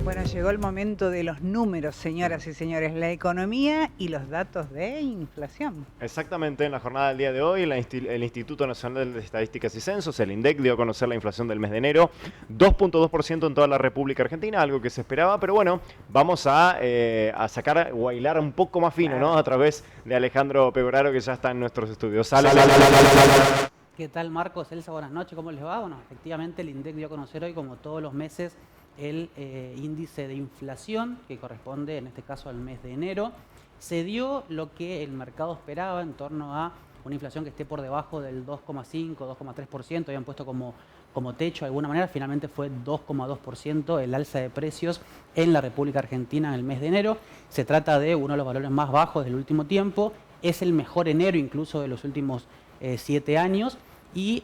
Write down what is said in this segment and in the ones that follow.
Bueno, llegó el momento de los números, señoras y señores, la economía y los datos de inflación. Exactamente, en la jornada del día de hoy, el Instituto Nacional de Estadísticas y Censos, el INDEC, dio a conocer la inflación del mes de enero, 2.2% en toda la República Argentina, algo que se esperaba, pero bueno, vamos a sacar o a hilar un poco más fino, ¿no? A través de Alejandro Pegoraro, que ya está en nuestros estudios. ¿Qué tal, Marcos? Elsa, buenas noches, ¿cómo les va? Bueno, efectivamente el INDEC dio a conocer hoy, como todos los meses, el índice de inflación, que corresponde en este caso al mes de enero. Se dio lo que el mercado esperaba en torno a una inflación que esté por debajo del 2,5, 2,3%, habían puesto como techo de alguna manera, finalmente fue 2,2% el alza de precios en la República Argentina en el mes de enero. Se trata de uno de los valores más bajos del último tiempo, es el mejor enero incluso de los últimos 7 años. Y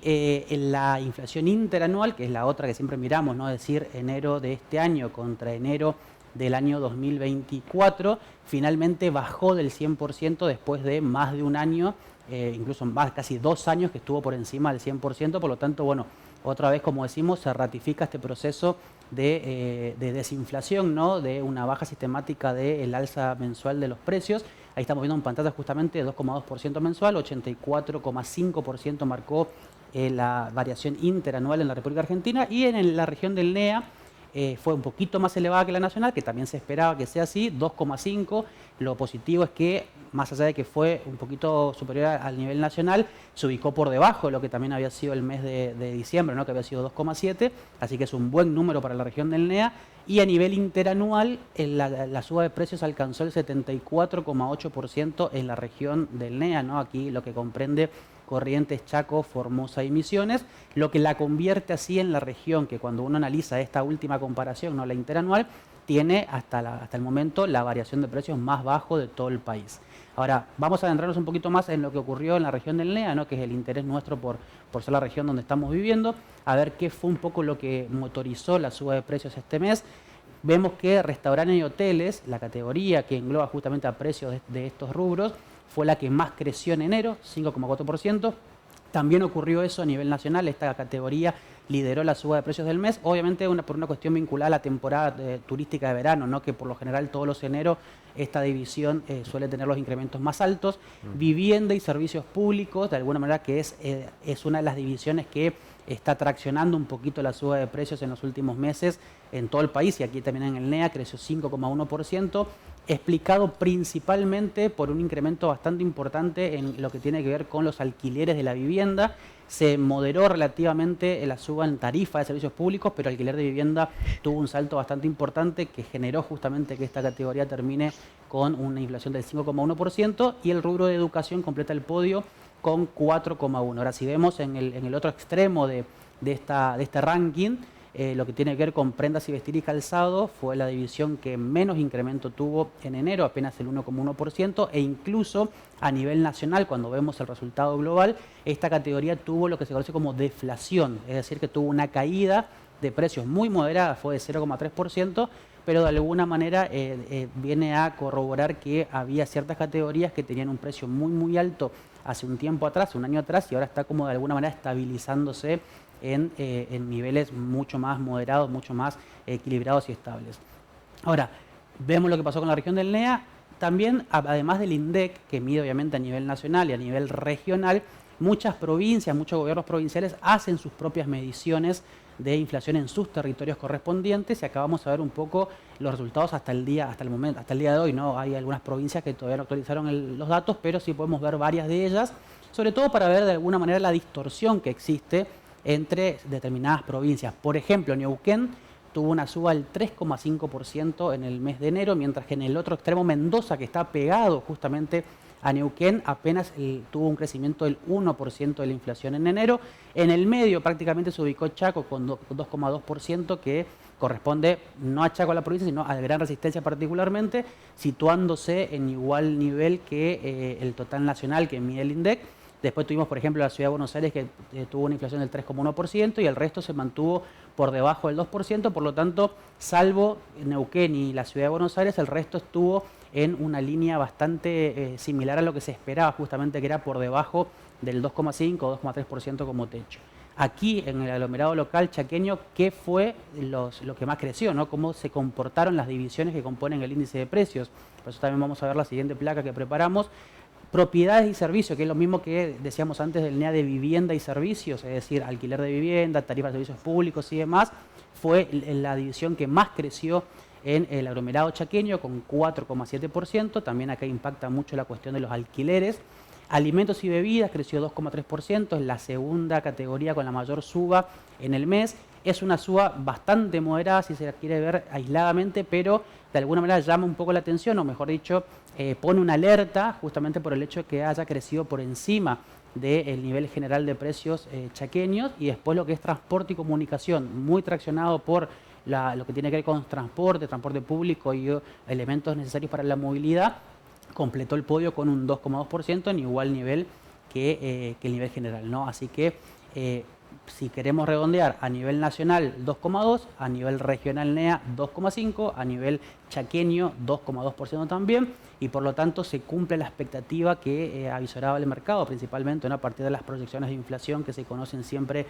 la inflación interanual, que es la otra que siempre miramos, ¿no? Es decir, enero de este año contra enero del año 2024, finalmente bajó del 100% después de más de un año, incluso más, casi 2 años que estuvo por encima del 100%, por lo tanto, bueno, otra vez, como decimos, se ratifica este proceso de desinflación, ¿no? De una baja sistemática del alza mensual de los precios. Ahí estamos viendo en pantalla justamente 2,2% mensual, 84,5% marcó la variación interanual en la República Argentina, y en la región del NEA fue un poquito más elevada que la nacional, que también se esperaba que sea así, 2,5%. Lo positivo es que, más allá de que fue un poquito superior al nivel nacional, se ubicó por debajo de lo que también había sido el mes de diciembre, ¿no? Que había sido 2,7%, así que es un buen número para la región del NEA. Y a nivel interanual, la suba de precios alcanzó el 74,8% en la región del NEA, ¿no? Aquí lo que comprende Corrientes, Chaco, Formosa y Misiones, lo que la convierte así en la región que, cuando uno analiza esta última comparación, no la interanual, tiene hasta el momento la variación de precios más bajo de todo el país. Ahora, vamos a adentrarnos un poquito más en lo que ocurrió en la región del NEA, ¿no? Que es el interés nuestro por ser la región donde estamos viviendo, a ver qué fue un poco lo que motorizó la suba de precios este mes. Vemos que restaurantes y hoteles, la categoría que engloba justamente a precios de estos rubros, fue la que más creció en enero, 5,4%. También ocurrió eso a nivel nacional, esta categoría lideró la suba de precios del mes, obviamente por una cuestión vinculada a la temporada turística de verano, ¿no? Que por lo general todos los enero esta división suele tener los incrementos más altos. Vivienda y servicios públicos, de alguna manera, que es una de las divisiones que está traccionando un poquito la suba de precios en los últimos meses en todo el país, y aquí también en el NEA creció 5,1%, explicado principalmente por un incremento bastante importante en lo que tiene que ver con los alquileres de la vivienda. Se moderó relativamente la suba en tarifa de servicios públicos, pero el alquiler de vivienda tuvo un salto bastante importante que generó justamente que esta categoría termine con una inflación del 5,1%, y el rubro de educación completa el podio con 4,1%. Ahora, si vemos en el otro extremo de este ranking, lo que tiene que ver con prendas y vestir y calzado, fue la división que menos incremento tuvo en enero, apenas el 1,1%, e incluso a nivel nacional, cuando vemos el resultado global, esta categoría tuvo lo que se conoce como deflación, es decir, que tuvo una caída de precios muy moderada, fue de 0,3%, pero de alguna manera viene a corroborar que había ciertas categorías que tenían un precio muy, muy alto hace un tiempo atrás, un año atrás, y ahora está como de alguna manera estabilizándose en niveles mucho más moderados, mucho más equilibrados y estables. Ahora, vemos lo que pasó con la región del NEA. También, además del INDEC, que mide obviamente a nivel nacional y a nivel regional, muchas provincias, muchos gobiernos provinciales hacen sus propias mediciones de inflación en sus territorios correspondientes, y acá vamos a ver un poco los resultados hasta el día de hoy, ¿no? Hay algunas provincias que todavía no actualizaron los datos, pero sí podemos ver varias de ellas, sobre todo para ver de alguna manera la distorsión que existe entre determinadas provincias. Por ejemplo, Neuquén tuvo una suba del 3,5% en el mes de enero, mientras que en el otro extremo, Mendoza, que está pegado justamente a Neuquén, apenas tuvo un crecimiento del 1% de la inflación en enero. En el medio prácticamente se ubicó Chaco con 2,2%, que corresponde no a Chaco, a la provincia, sino a Gran Resistencia particularmente, situándose en igual nivel que el total nacional que mide el INDEC. Después tuvimos, por ejemplo, la Ciudad de Buenos Aires, que tuvo una inflación del 3,1%, y el resto se mantuvo por debajo del 2%. Por lo tanto, salvo Neuquén y la Ciudad de Buenos Aires, el resto estuvo en una línea bastante similar a lo que se esperaba, justamente, que era por debajo del 2,5 o 2,3% como techo. aquí en el aglomerado local chaqueño, ¿qué fue lo que más creció, ¿no? Cómo se comportaron las divisiones que componen el índice de precios. Por eso también vamos a ver la siguiente placa que preparamos. Propiedades y servicios, que es lo mismo que decíamos antes del NEA de vivienda y servicios, es decir, alquiler de vivienda, tarifas de servicios públicos y demás, fue la división que más creció en el aglomerado chaqueño con 4,7%. También acá impacta mucho la cuestión de los alquileres. Alimentos y bebidas creció 2,3%, es la segunda categoría con la mayor suba en el mes. Es una suba bastante moderada si se la quiere ver aisladamente, pero de alguna manera llama un poco la atención, o mejor dicho, pone una alerta justamente por el hecho de que haya crecido por encima del nivel general de precios chaqueños. Y después lo que es transporte y comunicación, muy traccionado por lo que tiene que ver con transporte público y elementos necesarios para la movilidad, completó el podio con un 2,2% en igual nivel que el nivel general, ¿no? Así que si queremos redondear, a nivel nacional 2,2%, a nivel regional NEA 2,5%, a nivel chaqueño 2,2% también, y por lo tanto se cumple la expectativa que avisoraba el mercado, principalmente, ¿no? A partir de las proyecciones de inflación que se conocen siempre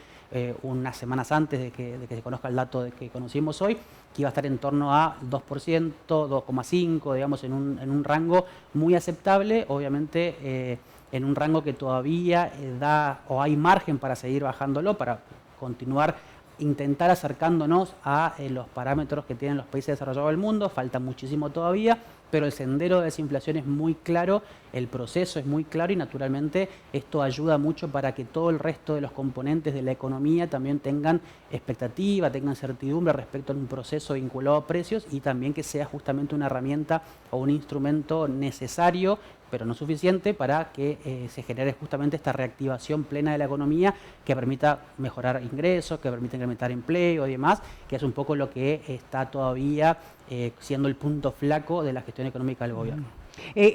unas semanas antes de que se conozca el dato que conocimos hoy, que iba a estar en torno a 2%, 2,5%, digamos, en un rango muy aceptable, obviamente en un rango que todavía da o hay margen para seguir bajándolo, para continuar, intentar acercándonos a los parámetros que tienen los países desarrollados del mundo. Falta muchísimo todavía, pero el sendero de desinflación es muy claro, el proceso es muy claro y naturalmente esto ayuda mucho para que todo el resto de los componentes de la economía también tengan expectativa, tengan certidumbre respecto a un proceso vinculado a precios, y también que sea justamente una herramienta o un instrumento necesario, pero no suficiente, para que se genere justamente esta reactivación plena de la economía que permita mejorar ingresos, que permita incrementar empleo y demás, que es un poco lo que está todavía siendo el punto flaco de la gestión económica del gobierno.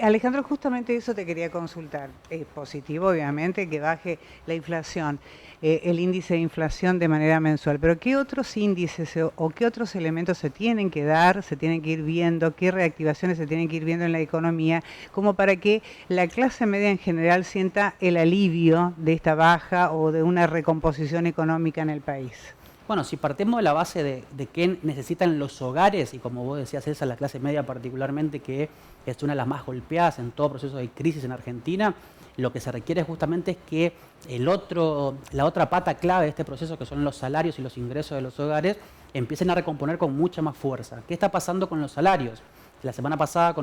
Alejandro, justamente eso te quería consultar. Es positivo, obviamente, que baje la inflación, el índice de inflación de manera mensual, pero ¿qué otros índices o qué otros elementos se tienen que dar, se tienen que ir viendo, qué reactivaciones se tienen que ir viendo en la economía, como para que la clase media en general sienta el alivio de esta baja o de una recomposición económica en el país? Bueno, si partimos de la base de qué necesitan los hogares, y como vos decías, esa la clase media particularmente, que es una de las más golpeadas en todo proceso de crisis en Argentina, lo que se requiere justamente es que la otra pata clave de este proceso, que son los salarios y los ingresos de los hogares, empiecen a recomponer con mucha más fuerza. ¿Qué está pasando con los salarios? La semana pasada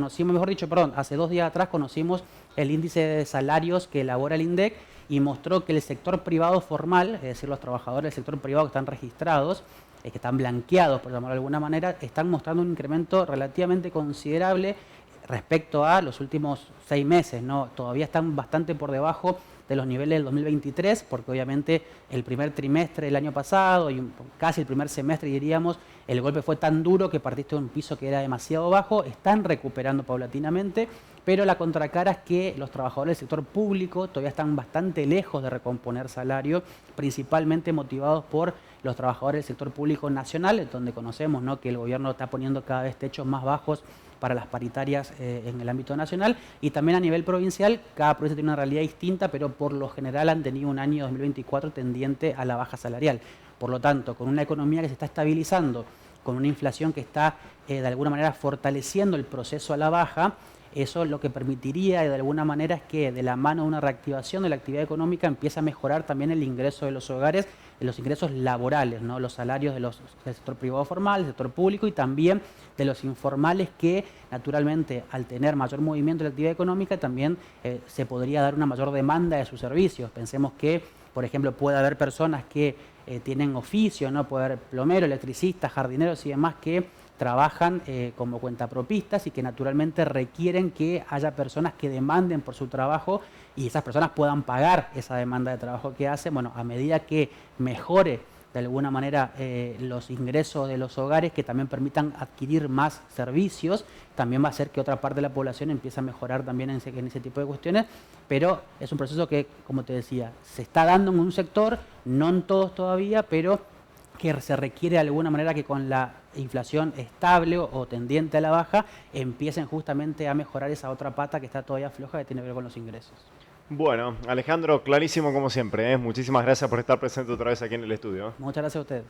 hace 2 días atrás conocimos el índice de salarios que elabora el INDEC, y mostró que el sector privado formal, es decir, los trabajadores del sector privado que están registrados, que están blanqueados, por llamarlo de alguna manera, están mostrando un incremento relativamente considerable respecto a los últimos 6 meses, ¿no? Todavía están bastante por debajo de los niveles del 2023, porque obviamente el primer trimestre del año pasado y casi el primer semestre, diríamos, el golpe fue tan duro que partiste de un piso que era demasiado bajo. Están recuperando paulatinamente, pero la contracara es que los trabajadores del sector público todavía están bastante lejos de recomponer salario, principalmente motivados por los trabajadores del sector público nacional, donde conocemos, ¿no?, que el gobierno está poniendo cada vez techos más bajos para las paritarias en el ámbito nacional, y también a nivel provincial. Cada provincia tiene una realidad distinta, pero por lo general han tenido un año 2024 tendiente a la baja salarial. Por lo tanto, con una economía que se está estabilizando, con una inflación que está de alguna manera fortaleciendo el proceso a la baja, eso lo que permitiría de alguna manera es que, de la mano de una reactivación de la actividad económica, empiece a mejorar también el ingreso de los hogares, los ingresos laborales, ¿no?, los salarios del sector privado formal, del sector público, y también de los informales, que naturalmente, al tener mayor movimiento de la actividad económica, también se podría dar una mayor demanda de sus servicios. Pensemos que, por ejemplo, puede haber personas que tienen oficio, ¿no?, puede haber plomeros, electricistas, jardineros y demás, que trabajan como cuentapropistas y que naturalmente requieren que haya personas que demanden por su trabajo y esas personas puedan pagar esa demanda de trabajo que hacen. Bueno, a medida que mejore de alguna manera los ingresos de los hogares, que también permitan adquirir más servicios, también va a hacer que otra parte de la población empiece a mejorar también en ese tipo de cuestiones. Pero es un proceso que, como te decía, se está dando en un sector, no en todos todavía, pero que se requiere de alguna manera que con la inflación estable o tendiente a la baja empiecen justamente a mejorar esa otra pata que está todavía floja, que tiene que ver con los ingresos. Bueno, Alejandro, clarísimo como siempre, ¿eh? Muchísimas gracias por estar presente otra vez aquí en el estudio. Muchas gracias a ustedes.